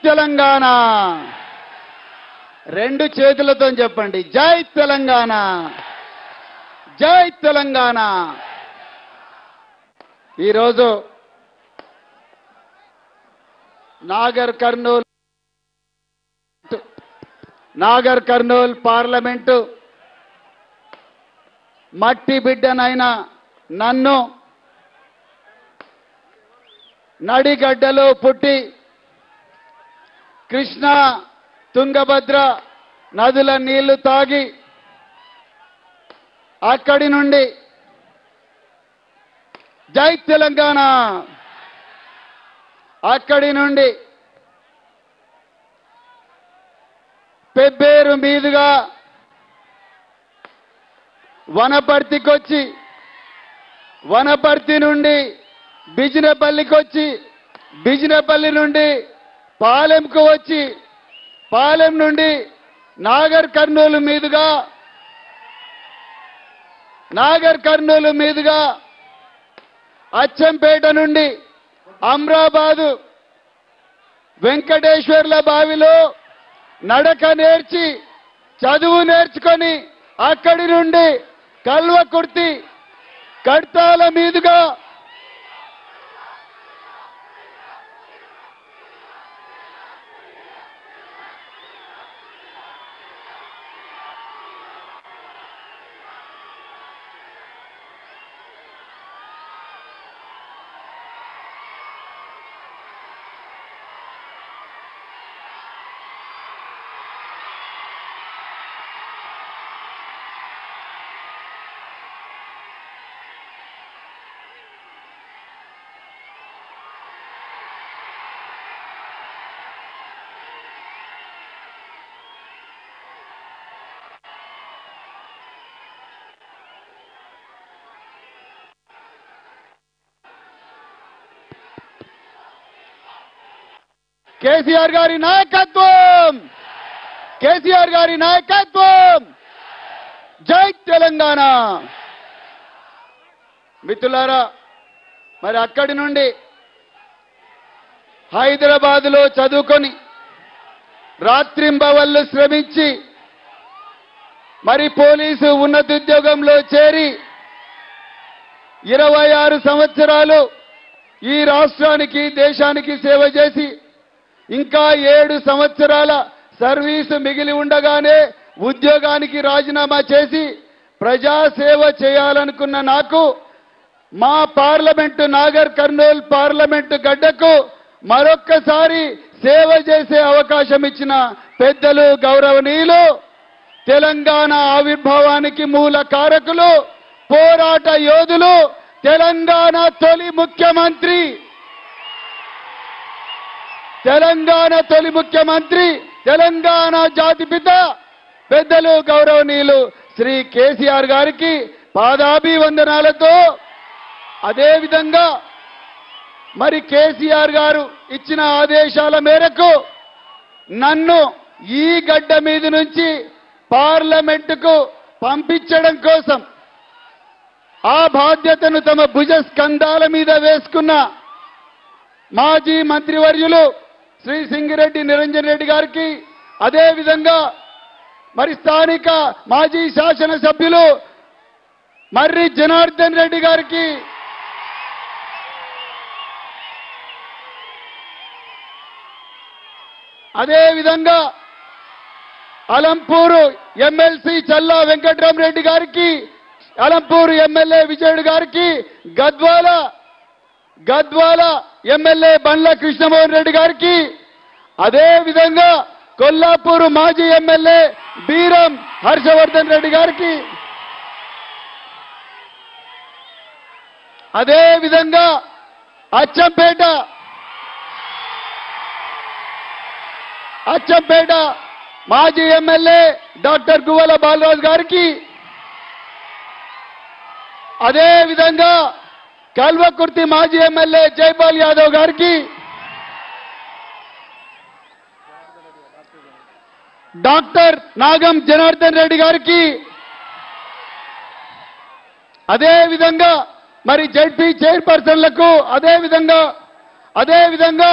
తెలంగాణ. రెండు చేతులతో చెప్పండి, జై తెలంగాణ, జై తెలంగాణ. ఈరోజు నాగర్ కర్నూల్ పార్లమెంటు మట్టి బిడ్డనైన నన్ను నడిగడ్డలో పుట్టి కృష్ణా తుంగభద్ర నదుల నీళ్లు తాగి అక్కడి నుండి జై తెలంగాణ, అక్కడి నుండి పెబ్బేరు మీదుగా వనపర్తికొచ్చి, వనపర్తి నుండి బిజినపల్లికి వచ్చి, బిజినపల్లి నుండి పాలెంకు వచ్చి, పాలెం నుండి నాగర్ కర్నూలు మీదుగా అచ్చంపేట నుండి అమ్రాబాదు వెంకటేశ్వర్ల బావిలో నడక నేర్చి చదువు నేర్చుకొని అక్కడి నుండి కల్వకుర్తి కడ్తాల మీదుగా కేసీఆర్ గారి నాయకత్వం, కేసీఆర్ గారి నాయకత్వం, జై తెలంగాణ. మిత్రులారా, మరి అక్కడి నుండి హైదరాబాదులో చదువుకొని రాత్రింబవళ్ళు శ్రమించి మరి పోలీసు ఉన్నతోద్యోగంలో చేరి 26 సంవత్సరాలు ఈ రాష్ట్రానికి దేశానికి సేవ చేసి ఇంకా 7 సంవత్సరాల సర్వీసు మిగిలి ఉండగానే ఉద్యోగానికి రాజీనామా చేసి ప్రజాసేవ చేయాలనుకున్న నాకు మా పార్లమెంటు నాగర్ కర్నూల్ పార్లమెంటు గడ్డకు మరొక్కసారి సేవ చేసే అవకాశం ఇచ్చిన పెద్దలు, గౌరవనీయులు, తెలంగాణ ఆవిర్భావానికి మూల కారకులు, పోరాట యోధులు, తెలంగాణ తొలి ముఖ్యమంత్రి, తెలంగాణ జాతిపిత పెద్దలు గౌరవనీయులు శ్రీ కేసీఆర్ గారికి పాదాభివందనాలతో, అదేవిధంగా మరి కేసీఆర్ గారు ఇచ్చిన ఆదేశాల మేరకు నన్ను ఈ గడ్డ మీద నుంచి పార్లమెంటుకు పంపించడం కోసం ఆ బాధ్యతను తమ భుజ స్కంధాల మీద వేసుకున్న మాజీ మంత్రివర్యులు శ్రీ సింగిరెడ్డి నిరంజన్ రెడ్డి గారికి, అదేవిధంగా మరి స్థానిక మాజీ శాసనసభ్యులు మర్రి జనార్దన్ రెడ్డి గారికి, అదేవిధంగా అలంపూరు ఎమ్మెల్సీ చల్లా వెంకట్రామరెడ్డి గారికి, అలంపూరు ఎమ్మెల్యే విజయుడు గారికి, గద్వాల ఎమ్మెల్యే బండ్ల కృష్ణమోహన్ రెడ్డి గారికి, అదేవిధంగా కొల్లాపూరు మాజీ ఎమ్మెల్యే బీరం హర్షవర్ధన్ రెడ్డి గారికి, అదేవిధంగా అచ్చంపేట మాజీ ఎమ్మెల్యే డాక్టర్ గువ్వల బాలరాజు గారికి, అదేవిధంగా కల్వకుర్తి మాజీ ఎమ్మెల్యే జైపాల్ యాదవ్ గారికి, డాక్టర్ నాగం జనార్దన్ రెడ్డి గారికి, అదేవిధంగా మరి జడ్పీ చైర్పర్సన్లకు, అదేవిధంగా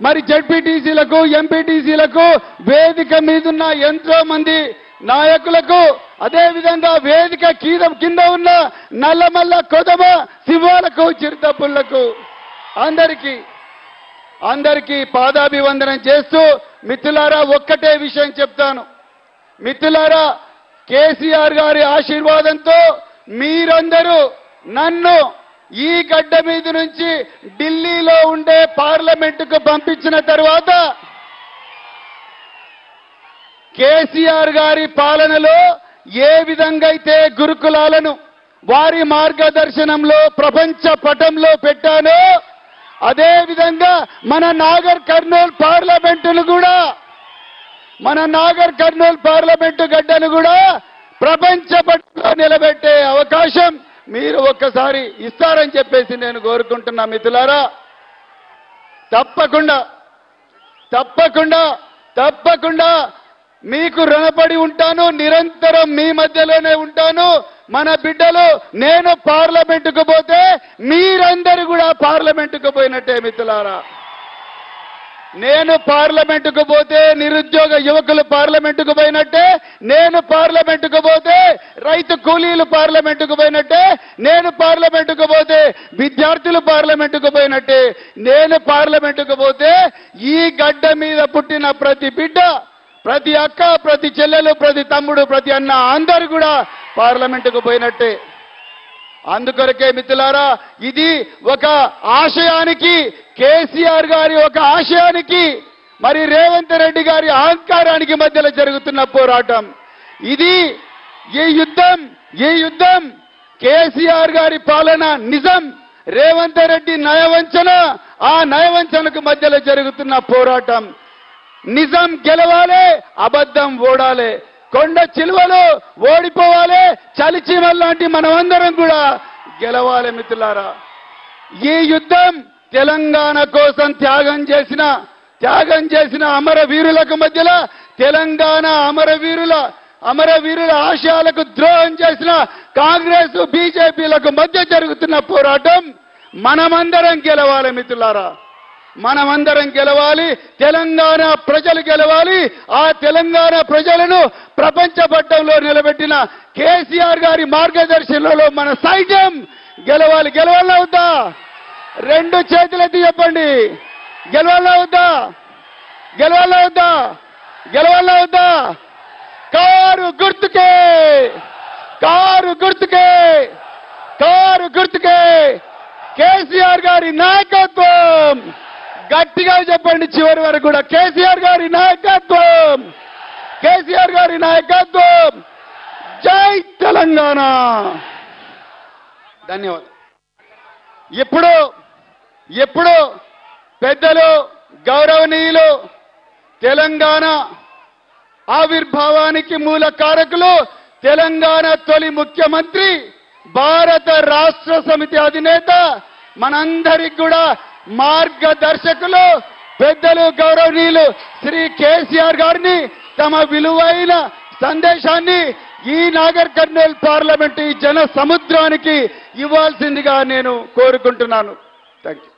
మరి జడ్పీటీసీలకు ఎంపీటీసీలకు వేదిక మీదున్న ఎంతో మంది నాయకులకు అదేవిధంగా వేదిక కింద ఉన్న నల్లమల్ల కొదమ శివాలకు చిరుతపుళ్లకు అందరికీ పాదాభివందనం చేస్తూ మిత్రులారా ఒక్కటే విషయం చెప్తాను. మిత్రులారా, కేసీఆర్ గారి ఆశీర్వాదంతో మీరందరూ నన్ను ఈ గడ్డ మీద నుంచి ఢిల్లీలో ఉండే పార్లమెంటుకు పంపించిన తర్వాత కేసీఆర్ గారి పాలనలో ఏ విధంగా అయితే గురుకులాలను వారి మార్గదర్శనంలో ప్రపంచ పటంలో పెట్టానో అదే విధంగా మన నాగర్ కర్నూల్ పార్లమెంటు గడ్డను కూడా ప్రపంచ పటంలో నిలబెట్టే అవకాశం మీరు ఒక్కసారి ఇస్తారని చెప్పేసి నేను కోరుకుంటున్నా. మిత్రులారా, తప్పకుండా మీకు రుణపడి ఉంటాను. నిరంతరం మీ మధ్యలోనే ఉంటాను. మన బిడ్డలు నేను పార్లమెంటుకు పోతే మీరందరూ కూడా పార్లమెంటుకు పోయినట్టే. మిత్రులారా, నేను పార్లమెంటుకు పోతే నిరుద్యోగ యువకులు పార్లమెంటుకు పోయినట్టే, నేను పార్లమెంటుకు పోతే రైతు కూలీలు పార్లమెంటుకు పోయినట్టే, నేను పార్లమెంటుకు పోతే విద్యార్థులు పార్లమెంటుకు పోయినట్టే, నేను పార్లమెంటుకు పోతే ఈ గడ్డ మీద పుట్టిన ప్రతి బిడ్డ, ప్రతి అక్క, ప్రతి చెల్లెలు, ప్రతి తమ్ముడు, ప్రతి అన్న అందరూ కూడా పార్లమెంటుకు పోయినట్టే. అందుకొరకే మిత్రులారా, ఇది ఒక ఆశయానికి, కేసీఆర్ గారి ఒక ఆశయానికి, మరి రేవంత్ రెడ్డి గారి అహంకారానికి మధ్యలో జరుగుతున్న పోరాటం ఇది. ఈ యుద్ధం కేసీఆర్ గారి పాలన నిజం, రేవంత్ రెడ్డి నయవంచన, ఆ నయవంచనకు మధ్యలో జరుగుతున్న పోరాటం. నిజం గెలవాలి, అబద్ధం ఓడాలి, కొండ చిలువలు ఓడిపోవాలి, చలిచీమల్లాంటి మనమందరం కూడా గెలవాలి. మిత్రులారా, ఈ యుద్ధం తెలంగాణ కోసం త్యాగం చేసిన అమరవీరులకు మధ్యలో, తెలంగాణ అమరవీరుల ఆశయాలకు ద్రోహం చేసిన కాంగ్రెస్ బీజేపీలకు మధ్య జరుగుతున్న పోరాటం. మనమందరం గెలవాలి మిత్రులారా, మనమందరం గెలవాలి. తెలంగాణ ప్రజలు గెలవాలి. ఆ తెలంగాణ ప్రజలను ప్రపంచ పట్టంలో నిలబెట్టిన కేసీఆర్ గారి మార్గదర్శనంలో మన సైన్యం గెలవాలి. గెలవాలా వద్దా? రెండు చేతులెత్తి చెప్పండి. గెలవాలా వద్దా? కారు గుర్తుకే కేసీఆర్ గారి నాయకత్వం. గట్టిగా చెప్పండి చివరి వరకు కూడా. కేసీఆర్ గారి నాయకత్వం. జై తెలంగాణ. ధన్యవాదాలు. ఇప్పుడు పెద్దలు, గౌరవనీయులు, తెలంగాణ ఆవిర్భావానికి మూల కారకులు, తెలంగాణ తొలి ముఖ్యమంత్రి, భారత రాష్ట్ర సమితి అధినేత, మనందరికి కూడా మార్గదర్శకులు, పెద్దలు, గౌరవనీయులు శ్రీ కేసీఆర్ గారిని తమ విలువైన సందేశాన్ని ఈ నాగర్ కర్నూల్ పార్లమెంటు ఈ జన సముద్రానికి ఇవ్వాల్సిందిగా నేను కోరుకుంటున్నాను. థాంక్యూ.